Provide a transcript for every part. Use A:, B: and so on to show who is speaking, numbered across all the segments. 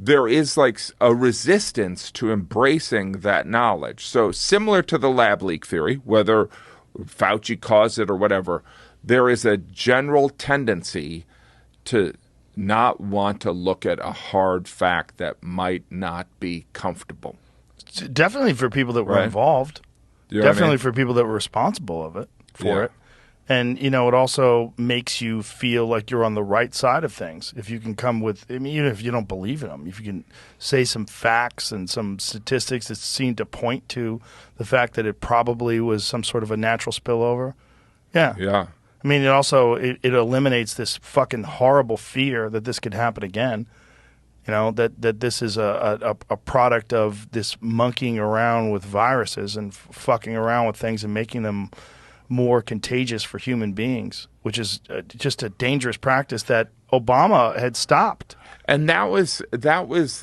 A: there is like a resistance to embracing that knowledge. So similar to the lab leak theory, whether Fauci caused it or whatever, there is a general tendency to not want to look at a hard fact that might not be comfortable.
B: Definitely for people that were
A: Right.
B: involved.
A: You know what I
B: Definitely
A: mean?
B: for people that were responsible of it for
A: Yeah.
B: it. And, you know, it also makes you feel like you're on the right side of things. If you can come with, I mean, even if you don't believe in them, if you can say some facts and some statistics that seem to point to the fact that it probably was some sort of a natural spillover. Yeah.
A: Yeah.
B: I mean, it eliminates this fucking horrible fear that this could happen again. You know, that this is a product of this monkeying around with viruses and fucking around with things and making them more contagious for human beings, which is just a dangerous practice that Obama had stopped.
A: And that was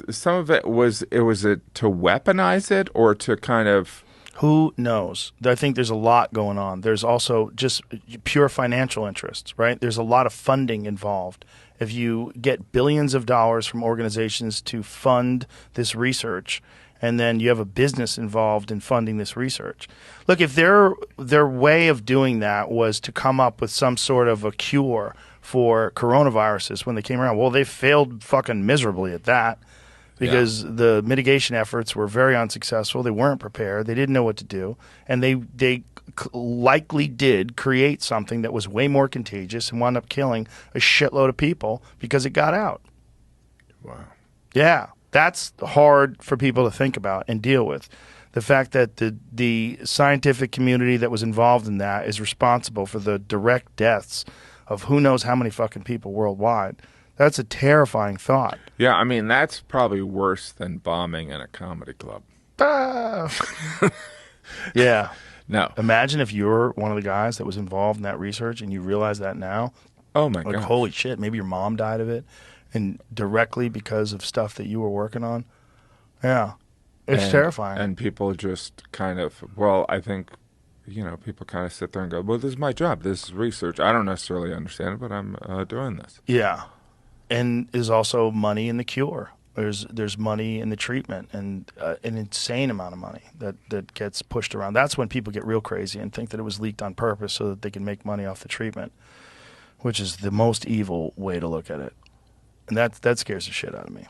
A: some of it was to weaponize it or to kind of.
B: Who knows? I think there's a lot going on. There's also just pure financial interests, right? There's a lot of funding involved. If you get billions of dollars from organizations to fund this research, and then you have a business involved in funding this research. Look, if their way of doing that was to come up with some sort of a cure for coronaviruses when they came around, well, they failed fucking miserably at that because the mitigation efforts were very unsuccessful. They weren't prepared. They didn't know what to do. And they likely did create something that was way more contagious and wound up killing a shitload of people because it got out.
A: Wow.
B: Yeah. That's hard for people to think about and deal with. The fact that the scientific community that was involved in that is responsible for the direct deaths of who knows how many fucking people worldwide. That's a terrifying thought.
A: Yeah, I mean, that's probably worse than bombing in a comedy club.
B: Yeah.
A: No.
B: Imagine if you're one of the guys that was involved in that research and you realize that now.
A: Oh, my
B: Like,
A: God.
B: holy shit, maybe your mom died of it. And directly because of stuff that you were working on. Yeah. It's terrifying.
A: And people just kind of, well, I think, people kind of sit there and go, well, this is my job. This is research. I don't necessarily understand it, but I'm doing this.
B: Yeah. And there's also money in the cure. There's money in the treatment and an insane amount of money that gets pushed around. That's when people get real crazy and think that it was leaked on purpose so that they can make money off the treatment, which is the most evil way to look at it. And that scares the shit out of me.